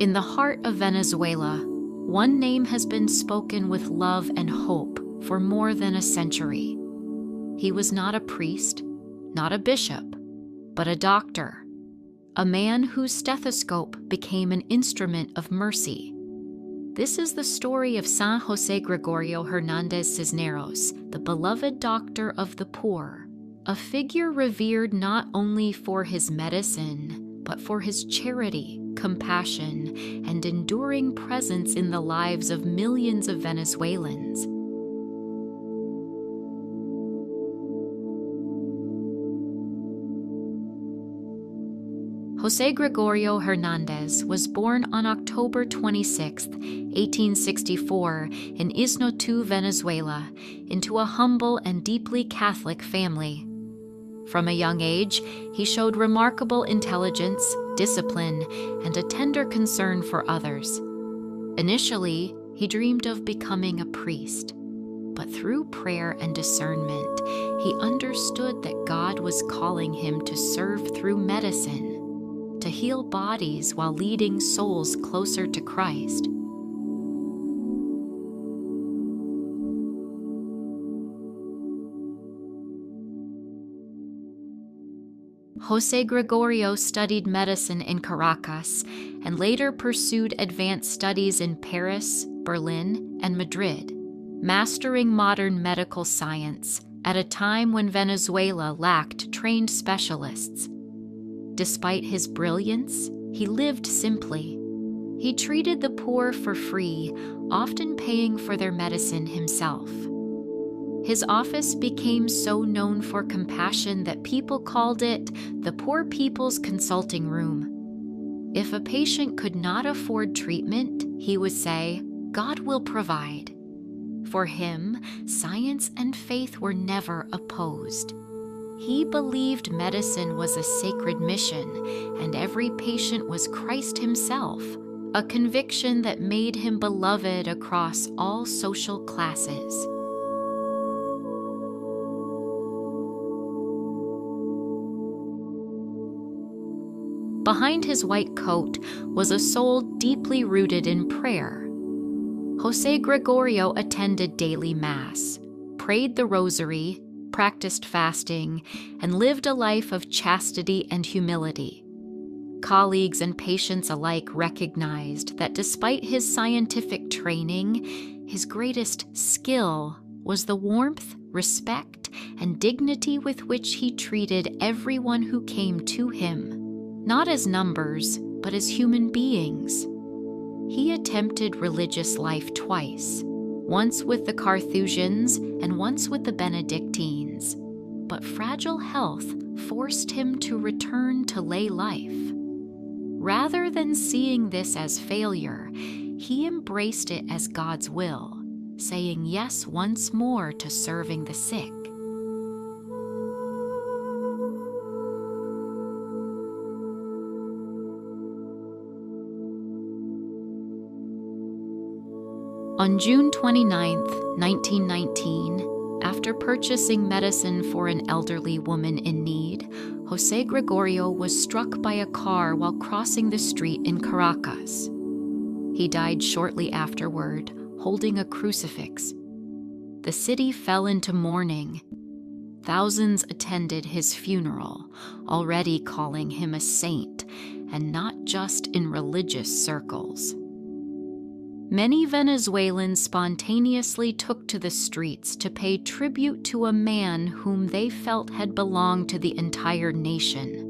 In the heart of Venezuela, one name has been spoken with love and hope for more than a century. He was not a priest, not a bishop, but a doctor, a man whose stethoscope became an instrument of mercy. This is the story of San José Gregorio Hernández Cisneros, the beloved doctor of the poor, a figure revered not only for his medicine, but for his charity, compassion, and enduring presence in the lives of millions of Venezuelans. José Gregorio Hernández was born on October 26, 1864, in Isnotu, Venezuela, into a humble and deeply Catholic family. From a young age, he showed remarkable intelligence, discipline, and a tender concern for others. Initially, he dreamed of becoming a priest, but through prayer and discernment, he understood that God was calling him to serve through medicine, to heal bodies while leading souls closer to Christ. José Gregorio studied medicine in Caracas and later pursued advanced studies in Paris, Berlin, and Madrid, mastering modern medical science at a time when Venezuela lacked trained specialists. Despite his brilliance, he lived simply. He treated the poor for free, often paying for their medicine himself. His office became so known for compassion that people called it the Poor People's Consulting Room. If a patient could not afford treatment, he would say, "God will provide." For him, science and faith were never opposed. He believed medicine was a sacred mission, and every patient was Christ himself, a conviction that made him beloved across all social classes. Behind his white coat was a soul deeply rooted in prayer. José Gregorio attended daily Mass, prayed the Rosary, practiced fasting, and lived a life of chastity and humility. Colleagues and patients alike recognized that despite his scientific training, his greatest skill was the warmth, respect, and dignity with which he treated everyone who came to him, not as numbers, but as human beings. He attempted religious life twice, once with the Carthusians and once with the Benedictines, but fragile health forced him to return to lay life. Rather than seeing this as failure, he embraced it as God's will, saying yes once more to serving the sick. On June 29, 1919, after purchasing medicine for an elderly woman in need, José Gregorio was struck by a car while crossing the street in Caracas. He died shortly afterward, holding a crucifix. The city fell into mourning. Thousands attended his funeral, already calling him a saint, and not just in religious circles. Many Venezuelans spontaneously took to the streets to pay tribute to a man whom they felt had belonged to the entire nation.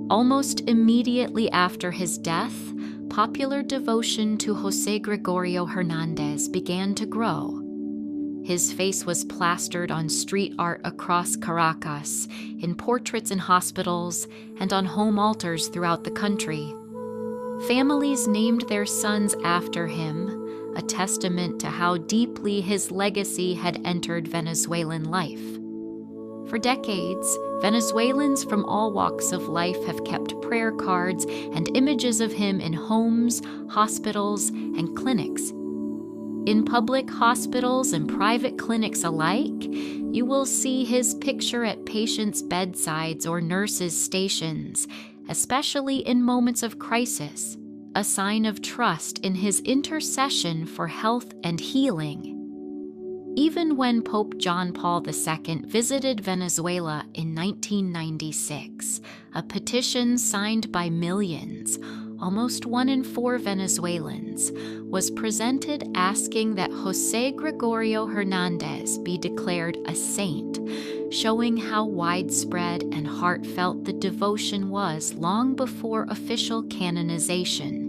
Almost immediately after his death, popular devotion to José Gregorio Hernández began to grow. His face was plastered on street art across Caracas, in portraits in hospitals, and on home altars throughout the country. Families named their sons after him, a testament to how deeply his legacy had entered Venezuelan life. For decades, Venezuelans from all walks of life have kept prayer cards and images of him in homes, hospitals, and clinics. In public hospitals and private clinics alike, you will see his picture at patients' bedsides or nurses' stations, especially in moments of crisis, a sign of trust in his intercession for health and healing. Even when Pope John Paul II visited Venezuela in 1996, a petition signed by millions, almost 1 in 4 Venezuelans, was presented asking that José Gregorio Hernández be declared a saint, showing how widespread and heartfelt the devotion was long before official canonization.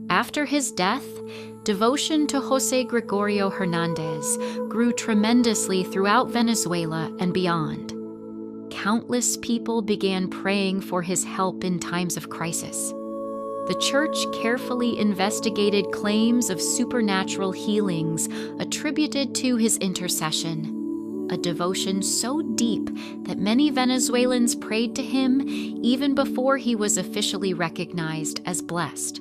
After his death, devotion to José Gregorio Hernández grew tremendously throughout Venezuela and beyond. Countless people began praying for his help in times of crisis. The Church carefully investigated claims of supernatural healings attributed to his intercession, a devotion so deep that many Venezuelans prayed to him even before he was officially recognized as blessed.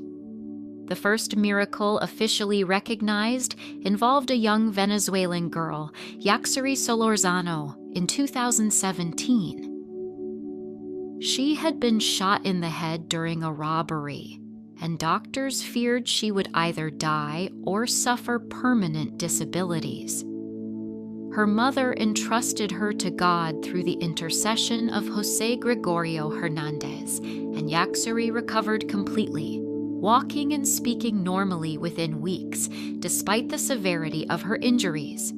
The first miracle officially recognized involved a young Venezuelan girl, Yaxari Solorzano, in 2017. She had been shot in the head during a robbery, and doctors feared she would either die or suffer permanent disabilities. Her mother entrusted her to God through the intercession of José Gregorio Hernández, and Yaxari recovered completely, walking and speaking normally within weeks, despite the severity of her injuries.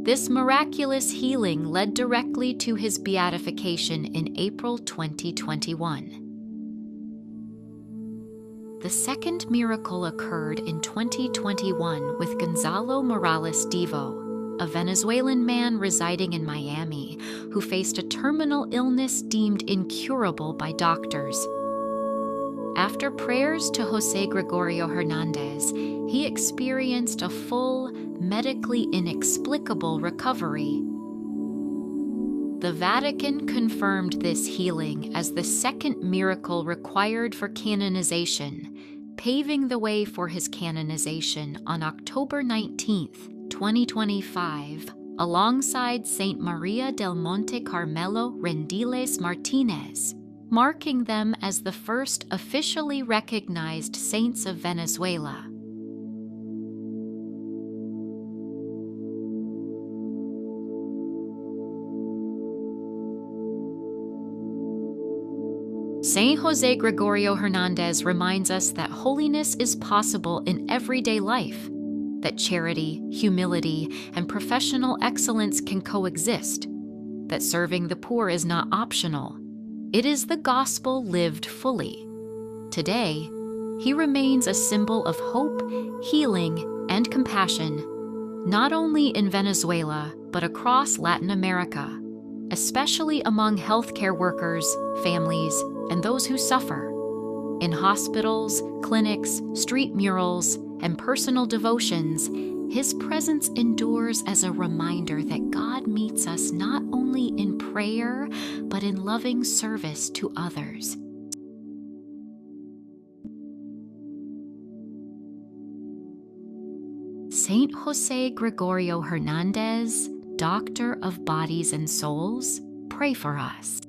This miraculous healing led directly to his beatification in April 2021. The second miracle occurred in 2021 with Gonzalo Morales Divo, a Venezuelan man residing in Miami who faced a terminal illness deemed incurable by doctors. After prayers to José Gregorio Hernández, he experienced a full, medically inexplicable recovery. The Vatican confirmed this healing as the second miracle required for canonization, paving the way for his canonization on October 19, 2025, alongside Saint María del Monte Carmelo Rendiles Martínez, marking them as the first officially recognized saints of Venezuela. Saint José Gregorio Hernández reminds us that holiness is possible in everyday life, that charity, humility, and professional excellence can coexist, that serving the poor is not optional. It is the gospel lived fully. Today, he remains a symbol of hope, healing, and compassion, not only in Venezuela, but across Latin America, especially among healthcare workers, families, and those who suffer. In hospitals, clinics, street murals, and personal devotions, his presence endures as a reminder that God meets us not only in prayer, but in loving service to others. Saint José Gregorio Hernández, Doctor of Bodies and Souls, pray for us.